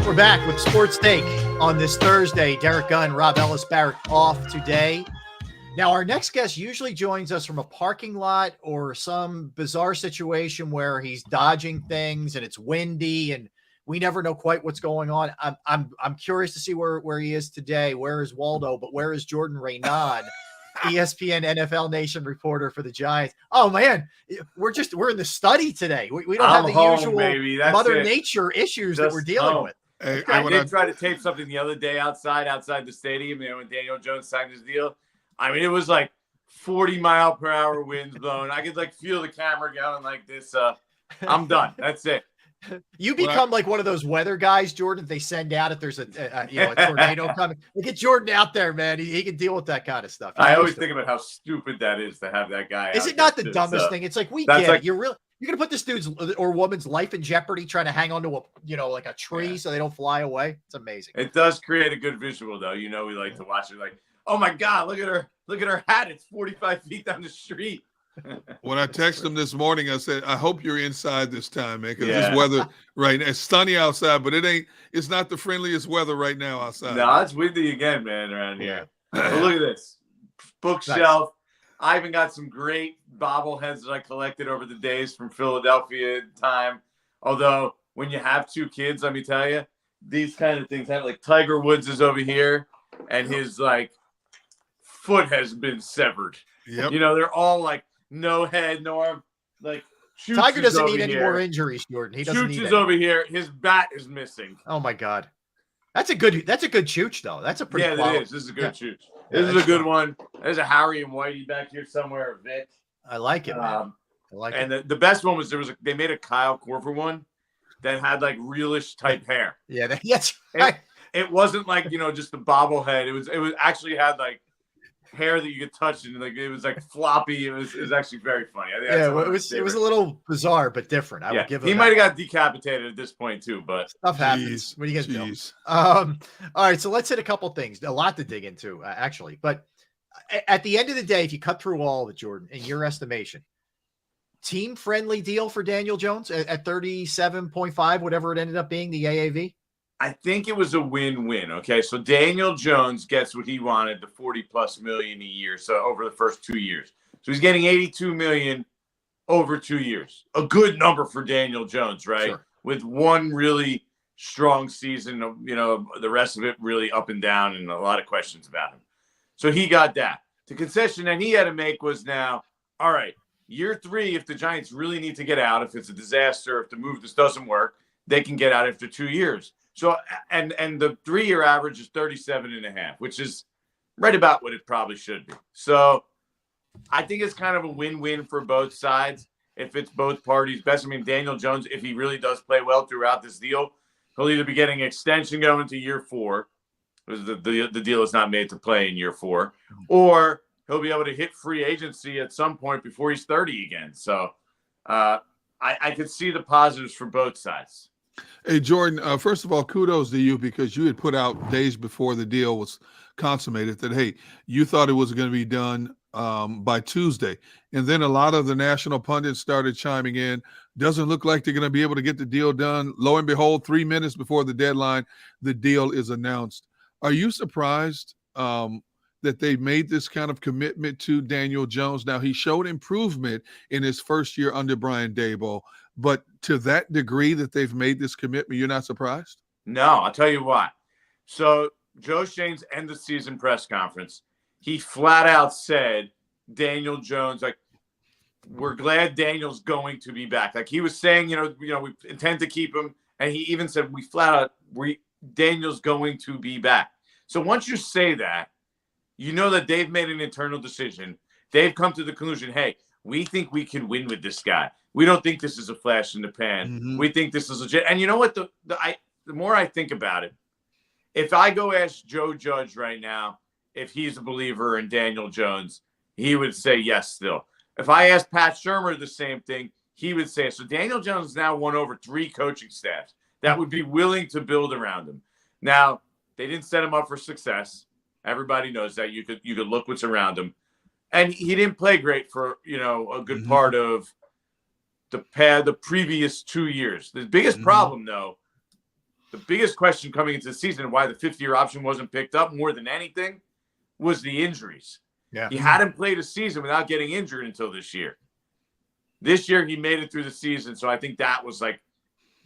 We're back with Sports Take on this Thursday. Derek Gunn, Rob Ellis Barrett off today. Now, our next guest usually joins us from a parking lot or some bizarre situation where he's dodging things and it's windy and we never know quite what's going on. I'm curious to see where he is today. Where is Waldo? But where is Jordan Raanan, ESPN NFL Nation reporter for the Giants? Oh man, we're in the study today. We don't have the home, usual baby. Mother Nature issues that we're dealing with. Hey, I did try to tape something the other day outside the stadium, when Daniel Jones signed his deal. I mean, it was like 40-mile-per-hour winds blowing. I could feel the camera going like this. I'm done. That's it. You become like one of those weather guys, Jordan. They send out if there's a tornado coming. They get Jordan out there, man. He can deal with that kind of stuff. I always think about how stupid that is to have that guy. Is it not the dumbest thing? It's like we get it. You're gonna put this dude's or woman's life in jeopardy trying to hang onto a tree so they don't fly away. It's amazing. It does create a good visual, though. We like to watch it. Like, oh my God, look at her hat. It's 45 feet down the street. When I texted him this morning, I said, I hope you're inside this time, man, because this weather right now, it's sunny outside, but it's not the friendliest weather right now outside. No, it's windy again, man, around here. But look at this bookshelf. Nice. I even got some great bobbleheads that I collected over the days from Philadelphia time. Although, when you have two kids, let me tell you, these kind of things happen. Like Tiger Woods is over here, and his foot has been severed. Yep. They're all no head, no arm. Chooch Tiger doesn't need any more injuries, Jordan. He doesn't need Chooch is over here. His bat is missing. Oh my God. That's a good Chooch, though. That's a pretty it is. This is a good Chooch. This is a good one. There's a Harry and Whitey back here somewhere, Vic. I like it, man. I like it. And the best one was they made a Kyle Korver one that had realish type hair. Yeah, that's right. It wasn't just the bobblehead. It was actually had hair that you could touch and it was floppy. It was actually very funny. It was a little bizarre but different. I would give him. He might have got decapitated at this point too, but stuff happens. What do you guys know? All right, so let's hit a couple things. A lot to dig into, actually. But at the end of the day, if you cut through all of it, Jordan, in your estimation, team-friendly deal for Daniel Jones at 37.5, whatever it ended up being, the AAV? I think it was a win-win. Okay, so Daniel Jones gets what he wanted, the $40+ million a year. So over the first 2 years, so he's getting $82 million over 2 years. A good number for Daniel Jones, right? Sure. With one really strong season, the rest of it really up and down, and a lot of questions about him. So he got that. The concession that he had to make was now, all right, year 3, if the Giants really need to get out, if it's a disaster, if the move just doesn't work, they can get out after 2 years. So, and the 3-year average is 37.5, which is right about what it probably should be. So I think it's kind of a win-win for both sides if it's both parties' best. I mean, Daniel Jones, if he really does play well throughout this deal, he'll either be getting an extension going to year 4, because the deal is not made to play in year 4, or he'll be able to hit free agency at some point before he's 30 again. So I could see the positives for both sides. Hey, Jordan, first of all, kudos to you because you had put out days before the deal was consummated that, hey, you thought it was going to be done by Tuesday. And then a lot of the national pundits started chiming in. Doesn't look like they're going to be able to get the deal done. Lo and behold, 3 minutes before the deadline, the deal is announced. Are you surprised that they made this kind of commitment to Daniel Jones? Now, he showed improvement in his first year under Brian Daboll. But to that degree that they've made this commitment, you're not surprised? No, I'll tell you why. So Joe Shane's end of season press conference, he flat out said, Daniel Jones, we're glad Daniel's going to be back. He was saying, we intend to keep him. And he even said, Daniel's going to be back. So once you say that, you know that they've made an internal decision. They've come to the conclusion, hey, we think we can win with this guy. We don't think this is a flash in the pan. Mm-hmm. We think this is legit. And you know what? The more I think about it, if I go ask Joe Judge right now if he's a believer in Daniel Jones, he would say yes still. If I ask Pat Shurmur the same thing, he would say so. Daniel Jones now won over 3 coaching staffs that would be willing to build around him. Now, they didn't set him up for success. Everybody knows that. You could look what's around him. And he didn't play great for, a good part of the previous 2 years. The biggest problem, though, the biggest question coming into the season, why the 5th-year option wasn't picked up more than anything, was the injuries. Yeah. He hadn't played a season without getting injured until this year. This year, he made it through the season, so I think that was like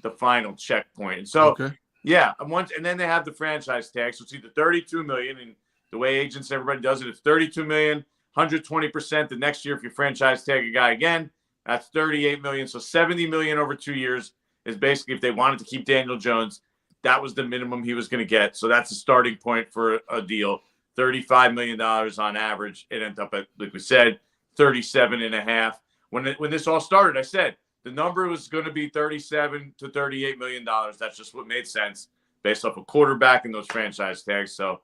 the final checkpoint. And so, yeah, and then they have the franchise tag. So it's either $32 million, and the way agents, everybody does it, it's $32 million, 120%. The next year, if you franchise tag a guy again, that's $38 million. So $70 million over 2 years is basically, if they wanted to keep Daniel Jones, that was the minimum he was going to get. So that's a starting point for a deal. $35 million on average. It ended up at, like we said, 37.5. When this all started, I said the number was going to be $37 to $38 million. That's just what made sense based off a quarterback and those franchise tags. So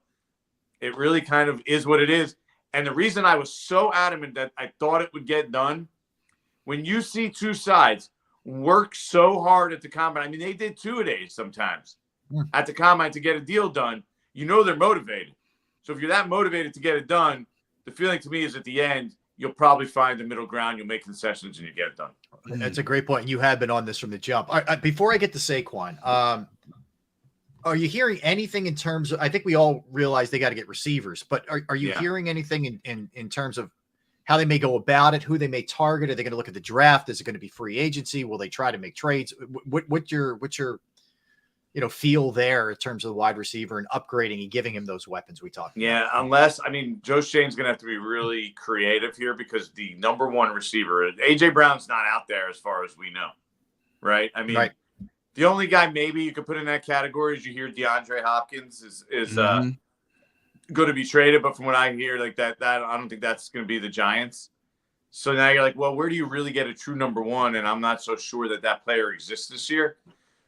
it really kind of is what it is. And the reason I was so adamant that I thought it would get done, when you see two sides work so hard at the combine, I mean, they did 2-a-days sometimes at the combine to get a deal done, you know they're motivated. So if you're that motivated to get it done, the feeling to me is at the end, you'll probably find the middle ground, you'll make concessions, and you get it done. That's a great point. You have been on this from the jump. Before I get to Saquon, are you hearing anything in terms of, I think we all realize they got to get receivers, but are you hearing anything in terms of how they may go about it, who they may target? Are they going to look at the draft? Is it going to be free agency? Will they try to make trades? What's your feel there in terms of the wide receiver and upgrading and giving him those weapons we talked about? Yeah, unless, I mean, Joe Shane's going to have to be really creative here because the number one receiver, A.J. Brown's not out there as far as we know, right? I mean, the only guy maybe you could put in that category is you hear DeAndre Hopkins is going to be traded, but from what I hear, like that I don't think that's going to be the Giants. So now you're like, well, where do you really get a true number one? And I'm not so sure that player exists this year.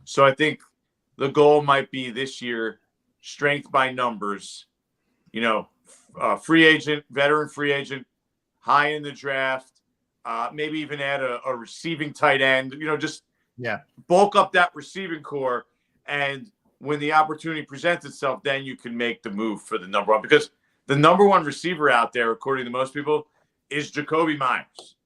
So I think the goal might be this year, strength by numbers, free agent, veteran free agent, high in the draft, maybe even add a receiving tight end, bulk up that receiving core. And when the opportunity presents itself, then you can make the move for the number one, because the number one receiver out there, according to most people, is Jakobi Meyers.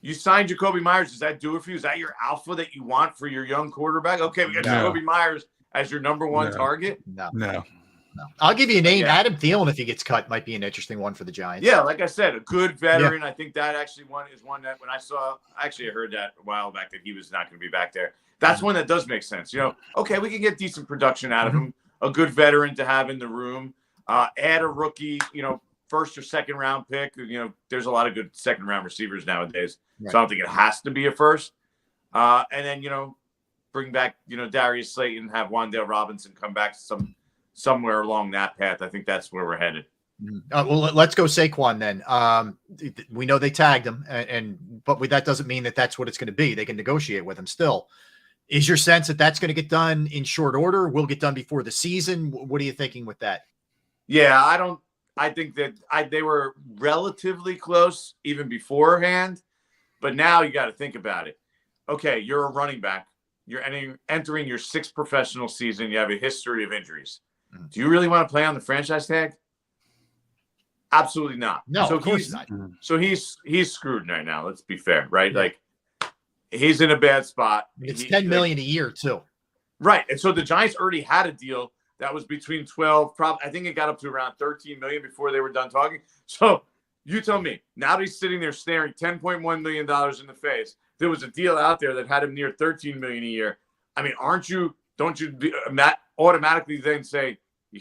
You signed Jakobi Meyers. Does that do it for you? Is that your alpha that you want for your young quarterback? Okay, we got Jakobi Myers as your number one target. No. I'll give you a name. Adam Thielen, if he gets cut, might be an interesting one for the Giants. Yeah, like I said, a good veteran. Yeah. I think that actually is one that when I heard that a while back that he was not going to be back there. That's one that does make sense. Okay, we can get decent production out of him. A good veteran to have in the room. Add a rookie, first or second round pick. There's a lot of good second round receivers nowadays. Right. So I don't think it has to be a first. And then, bring back, Darius Slayton, have Wan'Dale Robinson come back somewhere along that path. I think that's where we're headed. Well, let's go Saquon then. We know they tagged him, but that doesn't mean that that's what it's going to be. They can negotiate with him still. Is your sense that that's going to get done in short order? Will get done before the season? What are you thinking with that? Yeah, I think that they were relatively close even beforehand, but now you got to think about it. Okay, you're a running back. You're entering your 6th professional season. You have a history of injuries. Do you really want to play on the franchise tag? Absolutely not. No, of course not. So he's screwed right now. Let's be fair, right? Yeah. Like he's in a bad spot. It's $10 million a year too. Right. And so the Giants already had a deal that was between 12, I think it got up to around 13 million before they were done talking. So you tell me, now that he's sitting there staring $10.1 million in the face, there was a deal out there that had him near 13 million a year. I mean, don't you automatically then say,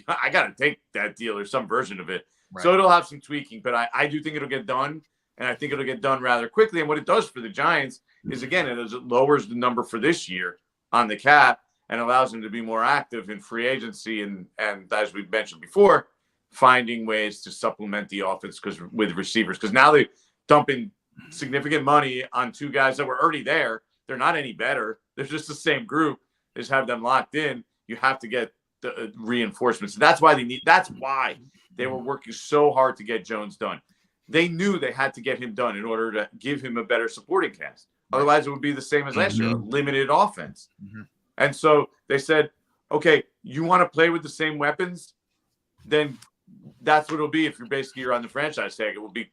I got to take that deal or some version of it. Right. So it'll have some tweaking, but I do think it'll get done. And I think it'll get done rather quickly. And what it does for the Giants is, again, it lowers the number for this year on the cap and allows them to be more active in free agency. And as we've mentioned before, finding ways to supplement the offense with receivers. Because now they're dumping significant money on two guys that were already there. They're not any better. They're just the same group. They just have them locked in. You have to get the reinforcements. That's why they were working so hard to get Jones done. They knew they had to get him done in order to give him a better supporting cast. Otherwise, it would be the same as last year, a limited offense. And so they said, okay, you want to play with the same weapons? Then that's what it'll be if you're on the franchise tag. It will be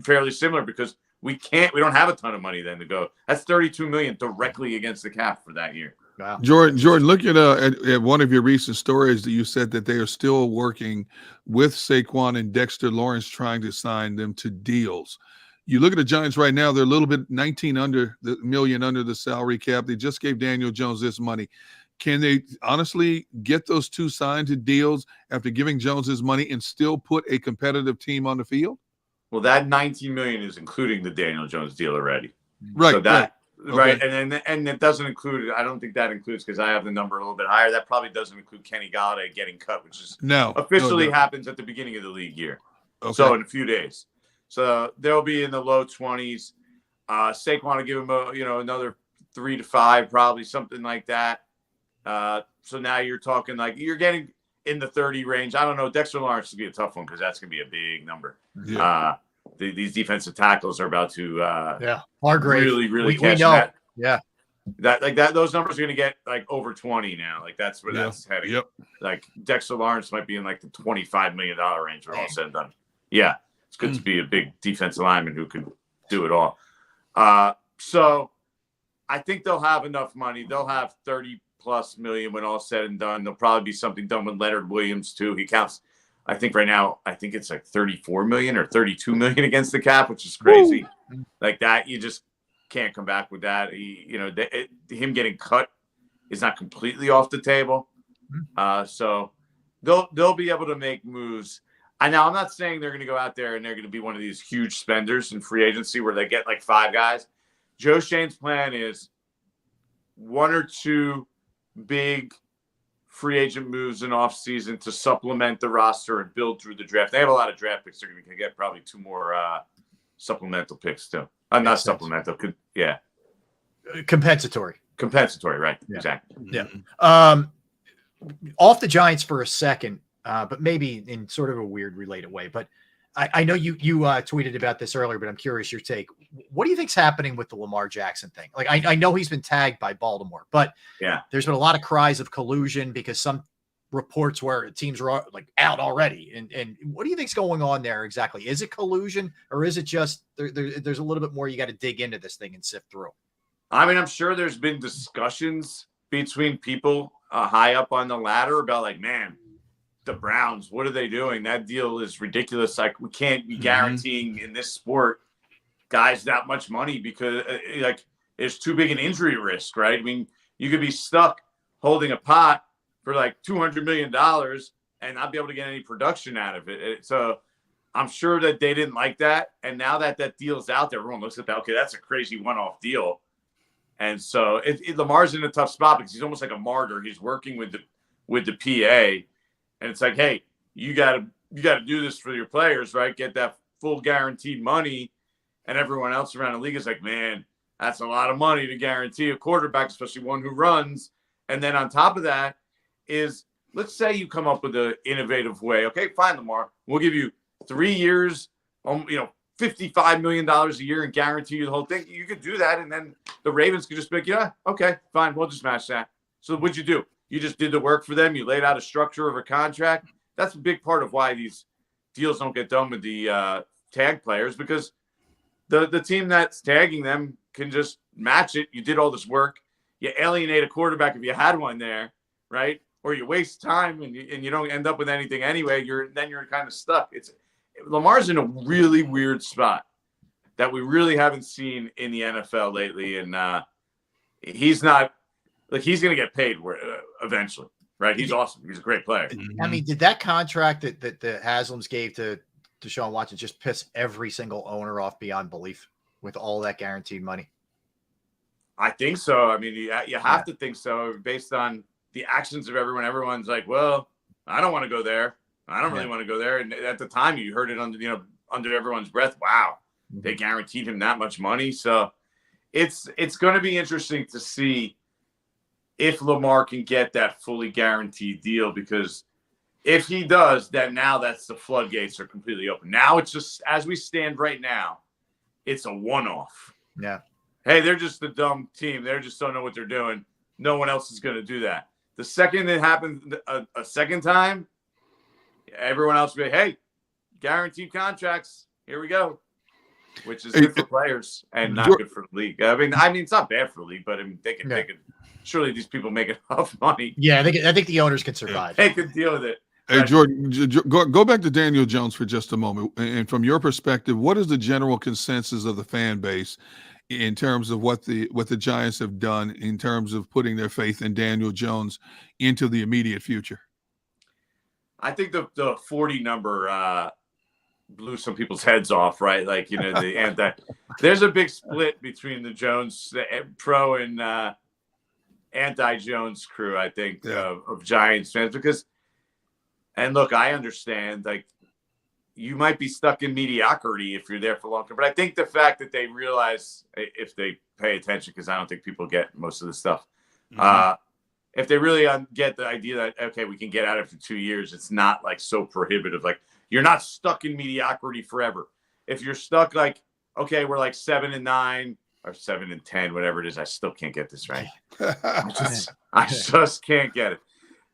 fairly similar because we don't have a ton of money then to go. That's $32 million directly against the cap for that year. Wow. Jordan, look at one of your recent stories that you said that they are still working with Saquon and Dexter Lawrence trying to sign them to deals. You look at the Giants right now; they're a little bit 19 million under the salary cap. They just gave Daniel Jones this money. Can they honestly get those two signed to deals after giving Jones his money and still put a competitive team on the field? Well, that 19 million is including the Daniel Jones deal already. Right. So that right. Okay. And it doesn't include. I don't think that includes, because I have the number a little bit higher. That probably doesn't include Kenny Golladay getting cut, which is officially happens at the beginning of the league year. Okay. So in a few days. So they'll be in the low 20s. Saquon will give him another 3 to 5, probably something like that. So now you're talking like you're getting in the 30 range. I don't know. Dexter Lawrence will be a tough one because that's going to be a big number. Yeah. These defensive tackles are about to Hargrave. really catch that. Yeah. Those numbers are going to get like over 20 now. Like that's where that's heading. Yep. Like Dexter Lawrence might be in like the $25 million range when all said and done. Yeah. It's good to be a big defensive lineman who can do it all. So I think they'll have enough money. They'll have 30+ million when all said and done. There'll probably be something done with Leonard Williams too. He counts, I think right now, I think it's like 34 million or 32 million against the cap, which is crazy. Woo. Like that, you just can't come back with that. Him getting cut is not completely off the table. So they'll be able to make moves. Now, I'm not saying they're going to go out there and they're going to be one of these huge spenders in free agency where they get like 5 guys. Joe Shane's plan is 1 or 2 big free agent moves in offseason to supplement the roster and build through the draft. They have a lot of draft picks. They're going to get probably 2 more supplemental picks too. Not supplemental. Compensatory, right? Yeah. Exactly. Yeah. Off the Giants for a second. But maybe in sort of a weird related way. But I know you tweeted about this earlier, but I'm curious your take. What do you think's happening with the Lamar Jackson thing? Like I know he's been tagged by Baltimore, but there's been a lot of cries of collusion because some reports where teams are like out already. And what do you think's going on there exactly? Is it collusion or is it just there's a little bit more you got to dig into this thing and sift through? I mean, I'm sure there's been discussions between people high up on the ladder about like, man, the Browns, what are they doing? That deal is ridiculous. Like we can't be guaranteeing in this sport guys that much money because like it's too big an injury risk, right? I mean, you could be stuck holding a pot for like $200 million and not be able to get any production out of it. So I'm sure that they didn't like that. And now that that deal's out there, everyone looks at that. Okay, that's a crazy one-off deal. And so Lamar's in a tough spot because he's almost like a martyr. He's working with the PA. And it's like, hey, you got to do this for your players, right? Get that full guaranteed money. And everyone else around the league is like, man, that's a lot of money to guarantee a quarterback, especially one who runs. And then on top of that is, let's say you come up with an innovative way. Okay, fine, Lamar. We'll give you 3 years, $55 million a year and guarantee you the whole thing. You could do that. And then the Ravens could just be like, yeah, okay, fine. We'll just match that. So what'd you do? You just did the work for them. You laid out a structure of a contract. That's a big part of why these deals don't get done with the tag players, because the team that's tagging them can just match it. You did all this work. You alienate a quarterback if you had one there, right? Or you waste time and you don't end up with anything anyway. You're kind of stuck. Lamar's in a really weird spot that we really haven't seen in the NFL lately, and he's not. Like he's going to get paid eventually, right? He's awesome. He's a great player. I mean, did that contract that the Haslams gave to Deshaun Watson just piss every single owner off beyond belief with all that guaranteed money? I think so. I mean, you have to think so based on the actions of everyone. Everyone's like, well, I don't want to go there. I don't really want to go there. And at the time you heard it under everyone's breath. Wow. They guaranteed him that much money. So it's going to be interesting to see if Lamar can get that fully guaranteed deal, because if he does, then now that's the floodgates are completely open. Now it's just, as we stand right now, it's a one-off. Yeah. Hey, they're just a dumb team. They just don't know what they're doing. No one else is going to do that. The second it happens a second time, everyone else will be, hey, guaranteed contracts. Here we go. Which is good for players and not good for the league. I mean, it's not bad for the league, but I mean, they could surely these people make enough money. Yeah, I think the owners can survive. They can deal with it. Hey, Jordan, go back to Daniel Jones for just a moment. And from your perspective, what is the general consensus of the fan base in terms of what the Giants have done in terms of putting their faith in Daniel Jones into the immediate future? I think the 40 number blew some people's heads off, right? Like, you know, there's a big split between the Jones pro and anti-Jones crew, I think, of Giants fans, because, and look, I understand, like, you might be stuck in mediocrity if you're there for long term, but I think the fact that they realize, if they pay attention, because I don't think people get most of the stuff, if they really get the idea that, okay, we can get out after 2 years, it's not like so prohibitive. Like, you're not stuck in mediocrity forever. If you're stuck, like, okay, we're like 7-9 or 7-10, whatever it is, I still can't get this right. I just can't get it.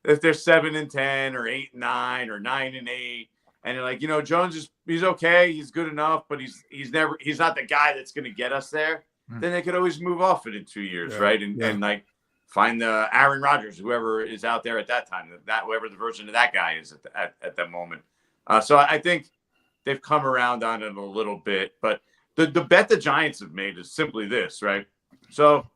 If they're 7-10 or 8-9 or 9-8, and you're like, you know, Jones he's okay, he's good enough, but he's not the guy that's going to get us there. Then they could always move off it in 2 years, right? And like find the Aaron Rodgers, whoever is out there at that time, whoever the version of that guy is at that moment. So I think they've come around on it a little bit, but the bet the Giants have made is simply this, right? So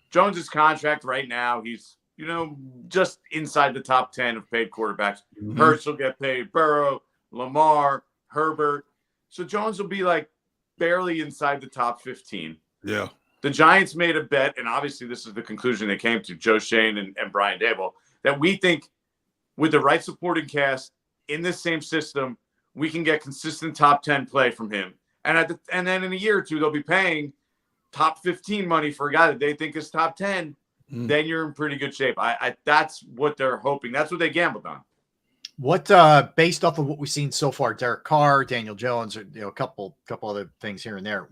Jones's contract right now, he's, you know, just inside the top 10 of paid quarterbacks. Hurts will get paid, Burrow, Lamar, Herbert. So Jones will be like barely inside the top 15. Yeah. The Giants made a bet, and obviously this is the conclusion they came to, Joe Shane and Brian Daboll, that we think with the right supporting cast in this same system, we can get consistent top 10 play from him. And then in a year or two, they'll be paying top 15 money for a guy that they think is top 10. Then you're in pretty good shape. That's what they're hoping. That's what they gambled on. What, based off of what we've seen so far, Derek Carr, Daniel Jones, or, you know, a couple other things here and there,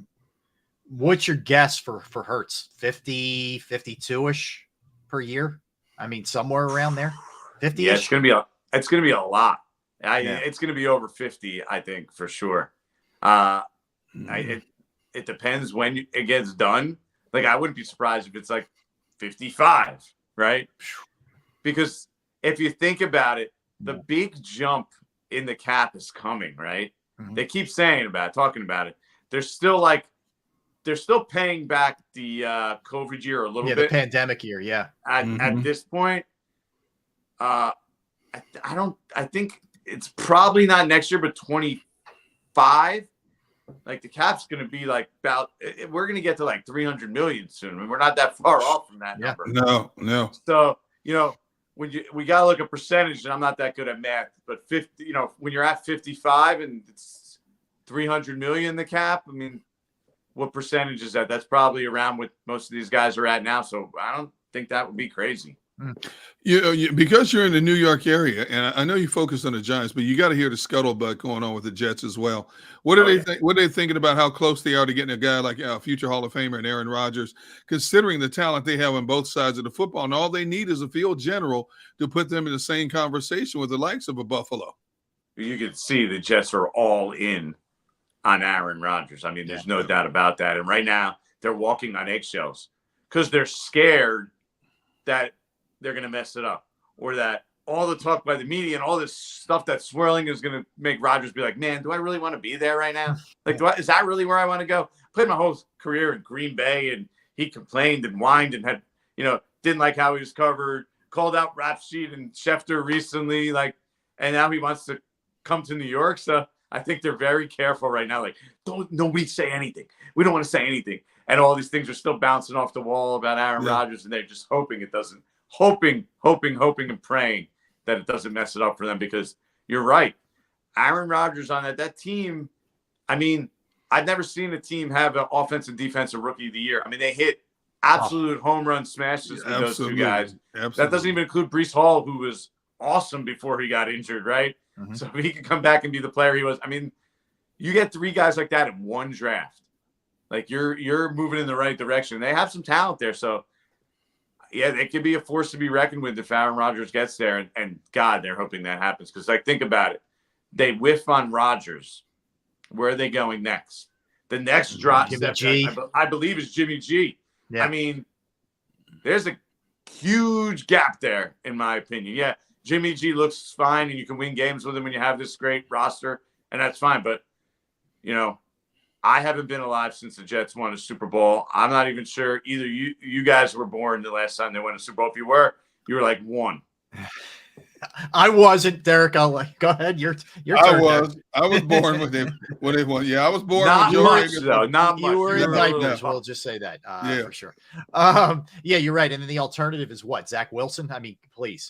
what's your guess for Hurts? 50, 52-ish per year? I mean, somewhere around there. 50-ish? Yeah, it's gonna be a lot. It's gonna be over 50, I think, for sure. It depends when it gets done. Like, I wouldn't be surprised if it's like 55, right? Because if you think about it, the big jump in the cap is coming, right? They keep talking about it. They're still paying back the COVID year a little bit. The pandemic year, At this point, I think it's probably not next year, but 25. Like, the cap's going to be like we're going to get to like 300 million soon. I mean, we're not that far off from that number. No. So, you know, we got to look at percentage, and I'm not that good at math, but 50, you know, when you're at 55 and it's 300 million, the cap, I mean, what percentage is that? That's probably around what most of these guys are at now. So I don't think that would be crazy. You know, because you're in the New York area, and I know you focus on the Giants, but you got to hear the scuttlebutt going on with the Jets as well. What are they think? What are they thinking about how close they are to getting a guy like a future Hall of Famer and Aaron Rodgers, considering the talent they have on both sides of the football, and all they need is a field general to put them in the same conversation with the likes of a Buffalo. You can see the Jets are all in on Aaron Rodgers. I mean, there's no doubt about that. And right now, they're walking on eggshells because they're scared that they're going to mess it up, or that all the talk by the media and all this stuff that's swirling is going to make Rodgers be like, man, do I really want to be there right now? Like, is that really where I want to go? Played my whole career in Green Bay, and he complained and whined and had, you know, didn't like how he was covered, called out Rap-Sheet and Schefter recently, like, and now he wants to come to New York. So I think they're very careful right now. Like, nobody say anything. We don't want to say anything. And all these things are still bouncing off the wall about Aaron Rodgers, and they're just hoping it doesn't. Hoping and praying that it doesn't mess it up for them, because you're right. Aaron Rodgers on that team, I mean, I've never seen a team have an offensive defensive rookie of the year. I mean, they hit absolute home run smashes with those two guys. That doesn't even include Breece Hall, who was awesome before he got injured, right? So if he could come back and be the player he was, I mean, you get three guys like that in one draft. Like, you're moving in the right direction. They have some talent there, so yeah, they could be a force to be reckoned with if Aaron Rodgers gets there. And God, they're hoping that happens. Because, like, think about it. They whiff on Rodgers. Where are they going next? The next drop step, I believe, is Jimmy G. Yeah. I mean, there's a huge gap there, in my opinion. Yeah, Jimmy G looks fine, and you can win games with him when you have this great roster, and that's fine. But, you know, I haven't been alive since the Jets won a Super Bowl. I'm not even sure either you guys were born the last time they won a Super Bowl. If you were like one. I wasn't, Derek. Go ahead. Your turn. I was born with him when they won. Yeah, I was born not with much, though. Not much. You were in diapers. Yeah. We'll just say that Yeah. for sure. Yeah, you're right. And then the alternative is what? Zach Wilson? I mean, please.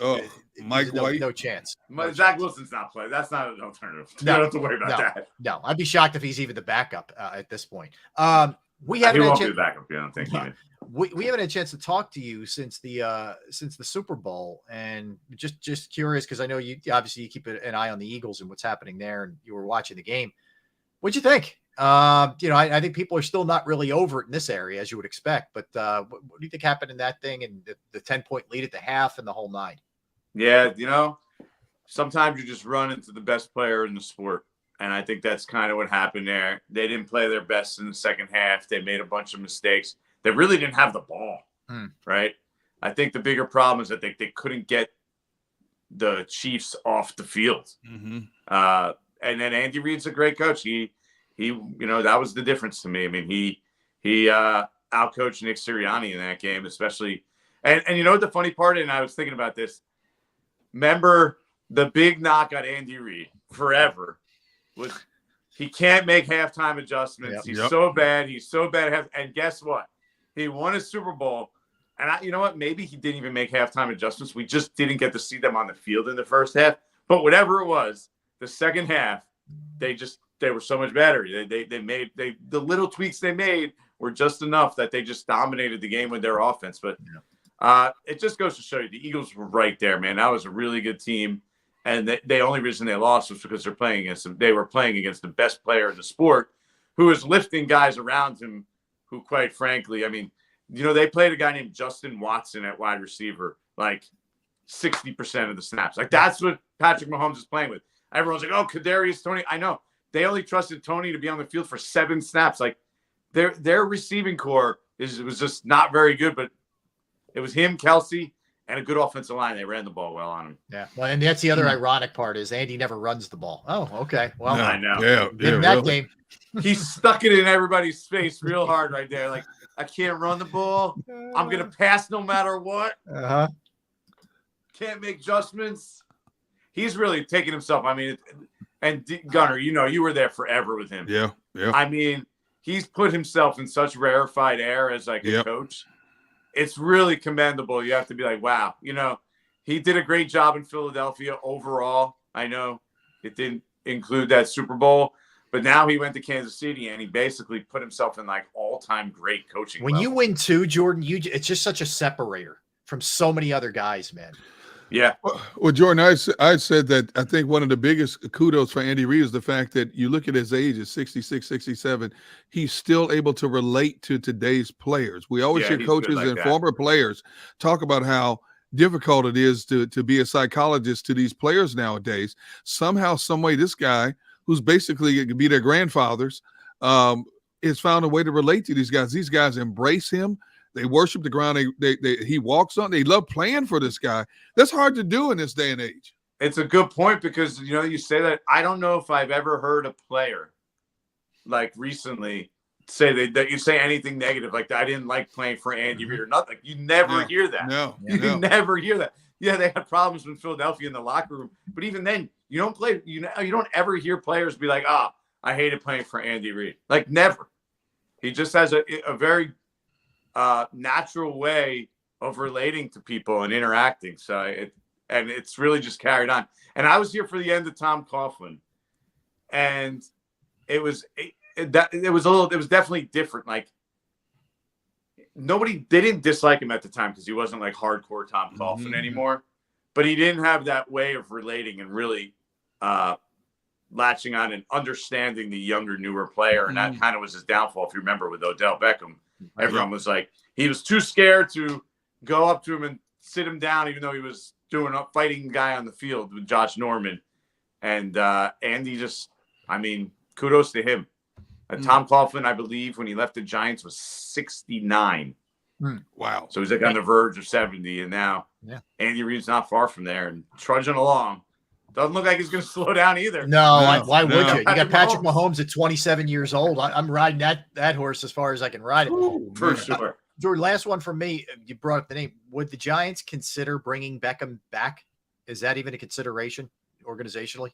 Mike White? No chance. Zach Wilson's not playing. That's not an alternative. You No, don't have to worry about that. No, I'd be shocked if he's even the backup at this point. We He haven't had won't a be the backup. I don't think. we haven't had a chance to talk to you since the Super Bowl, and just curious because I know you obviously you keep an eye on the Eagles and what's happening there, and you were watching the game. What'd you think? You know, I think people are still not really over it in this area as you would expect. But what do you think happened in that thing and the 10-point lead at the half and the whole nine? Yeah, you know, sometimes you just run into the best player in the sport. And I think that's kind of what happened there. They didn't play their best in the second half. They made a bunch of mistakes. They really didn't have the ball, right? I think the bigger problem is that they couldn't get the Chiefs off the field. Mm-hmm. And then Andy Reid's a great coach. He, you know, that was the difference to me. I mean, he outcoached Nick Sirianni in that game, especially. And you know what the funny part, and I was thinking about this. Remember the big knock on Andy Reid forever was he can't make halftime adjustments. He's so bad. He's so bad. And guess what? He won a Super Bowl. And you know what? Maybe he didn't even make halftime adjustments. We just didn't get to see them on the field in the first half. But whatever it was, the second half, they were so much better. The little tweaks they made were just enough that they just dominated the game with their offense. But it just goes to show you the Eagles were right there, man. That was a really good team. And the only reason they lost was because they were playing against the best player in the sport who was lifting guys around him who, quite frankly, I mean, you know, they played a guy named Justin Watson at wide receiver, like 60% of the snaps. Like, that's what Patrick Mahomes is playing with. Everyone's like, oh, Kadarius Toney. I know. They only trusted Toney to be on the field for 7 snaps. Like, their receiving core was just not very good, but it was him, Kelsey, and a good offensive line. They ran the ball well on him. Yeah. Well, and that's the other ironic part is Andy never runs the ball. Oh, okay. Well, I know. In that game. He stuck it in everybody's face real hard right there. Like, I can't run the ball. I'm going to pass no matter what. Can't make adjustments. He's really taking himself. I mean, and Gunner, you know, you were there forever with him. Yeah. I mean, he's put himself in such rarefied air as like a coach. It's really commendable. You have to be like, wow, you know, he did a great job in Philadelphia overall. I know it didn't include that Super Bowl, but now he went to Kansas City and he basically put himself in like all-time great coaching. When you win too, Jordan, it's just such a separator from so many other guys, man. Yeah. Well, Jordan, I said that I think one of the biggest kudos for Andy Reid is the fact that you look at his age, is 66, 67. He's still able to relate to today's players. We always hear coaches and former players talk about how difficult it is to be a psychologist to these players nowadays. Somehow, some way, this guy, who's basically going to be their grandfathers, has found a way to relate to these guys. These guys embrace him. They worship the ground he walks on. They love playing for this guy. That's hard to do in this day and age. It's a good point because, you know, you say that. I don't know if I've ever heard a player like recently say that you say anything negative. Like, I didn't like playing for Andy Reid or nothing. You never hear that. You never hear that. Yeah, they had problems with Philadelphia in the locker room. But even then, you don't ever hear players be like, I hated playing for Andy Reid. Like, never. He just has a very natural way of relating to people and interacting. So it's really just carried on. And I was here for the end of Tom Coughlin, and it was definitely different. Like, they didn't dislike him at the time because he wasn't like hardcore Tom Coughlin anymore, but he didn't have that way of relating and really latching on and understanding the younger, newer player. And that kind of was his downfall. If you remember with Odell Beckham, everyone was like, he was too scared to go up to him and sit him down, even though he was fighting guy on the field with Josh Norman. And Andy just, I mean, kudos to him. Tom Coughlin, I believe, when he left the Giants was 69. Wow. So he's like on the verge of 70, and now Andy Reid's not far from there and trudging along. Doesn't look like he's going to slow down either. No, why would you? You got Patrick Patrick Mahomes at 27 years old. I'm riding that horse as far as I can ride it. Ooh, For man. sure. Jordan, last one from me. You brought up the name. Would the Giants consider bringing Beckham back? Is that even a consideration organizationally?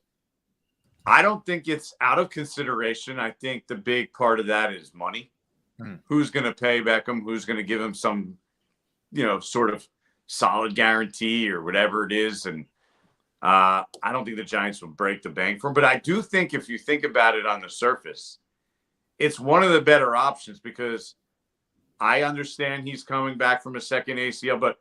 I don't think it's out of consideration. I think the big part of that is money. Who's going to pay Beckham? Who's going to give him some, sort of solid guarantee or whatever it is? And I don't think the Giants will break the bank for him. But I do think if you think about it on the surface, it's one of the better options because I understand he's coming back from a second ACL,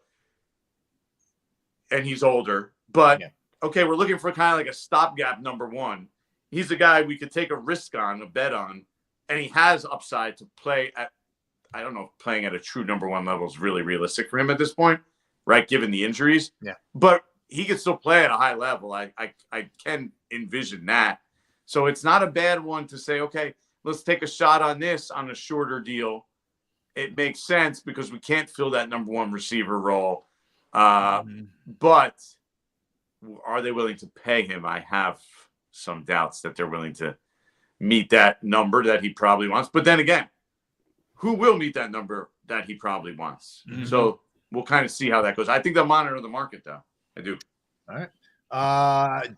and he's older. But, okay, we're looking for kind of like a stopgap number one. He's a guy we could take a risk on, a bet on, and he has upside to play at, I don't know if playing at a true number one level is really realistic for him at this point, right, given the injuries. Yeah. But he can still play at a high level. I can envision that. So it's not a bad one to say, okay, let's take a shot on this on a shorter deal. It makes sense because we can't fill that number one receiver role. But are they willing to pay him? I have some doubts that they're willing to meet that number that he probably wants. But then again, who will meet that number that he probably wants? So we'll kind of see how that goes. I think they'll monitor the market, though. I do. All right.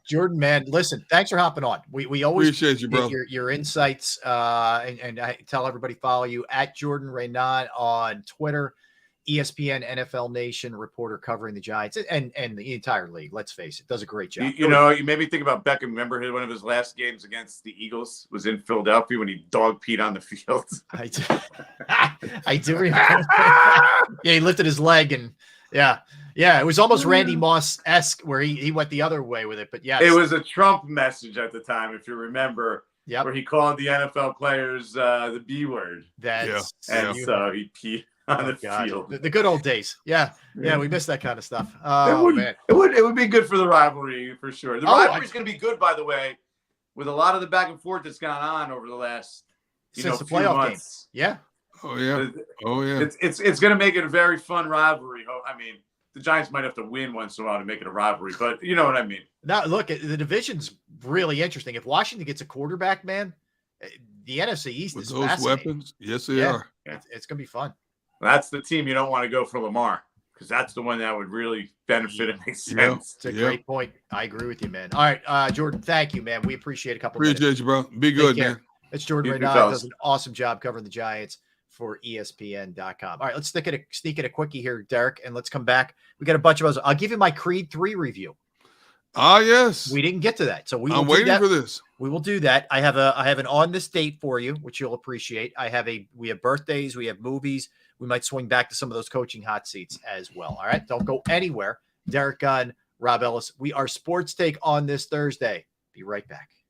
Jordan, man, listen, thanks for hopping on. We always appreciate you, bro. Your insights, and I tell everybody follow you at Jordan Raanan on Twitter, ESPN NFL Nation reporter covering the Giants and the entire league. Let's face it, does a great job. You made me think about Beckham. Remember one of his last games against the Eagles was in Philadelphia when he dog peed on the field. I do remember. Yeah, he lifted his leg and it was almost Randy Moss-esque where he went the other way with it. But yes, it was a Trump message at the time, if you remember. Yep. Where he called the NFL players the B word. So he peed on the field. The good old days. Yeah, we missed that kind of stuff. Oh, man. It would be good for the rivalry for sure. The rivalry's going to be good, by the way, with a lot of the back and forth that's gone on over the last since the few playoff months. Game. Yeah. Oh yeah. It's going to make it a very fun rivalry. I mean, the Giants might have to win once in a while to make it a rivalry, but you know what I mean. Now, look, the division's really interesting. If Washington gets a quarterback, man, the NFC East with is those weapons. Yes, they are. It's going to be fun. That's the team you don't want to go for Lamar because that's the one that would really benefit and make sense. It's a great point. I agree with you, man. All right, Jordan, thank you, man. We appreciate a couple minutes. Appreciate you, bro. Be good, man. It's Jordan Raanan. Does an awesome job covering the Giants for ESPN.com. All right, let's sneak in a quickie here, Derek, and let's come back. We got a bunch of us. I'll give you my Creed 3 review. Yes. We didn't get to that, so I'm waiting for this. We will do that. I have an on this date for you, which you'll appreciate. We have birthdays, we have movies. We might swing back to some of those coaching hot seats as well. All right, don't go anywhere. Derek Gunn, Rob Ellis. We are Sports Take on this Thursday. Be right back.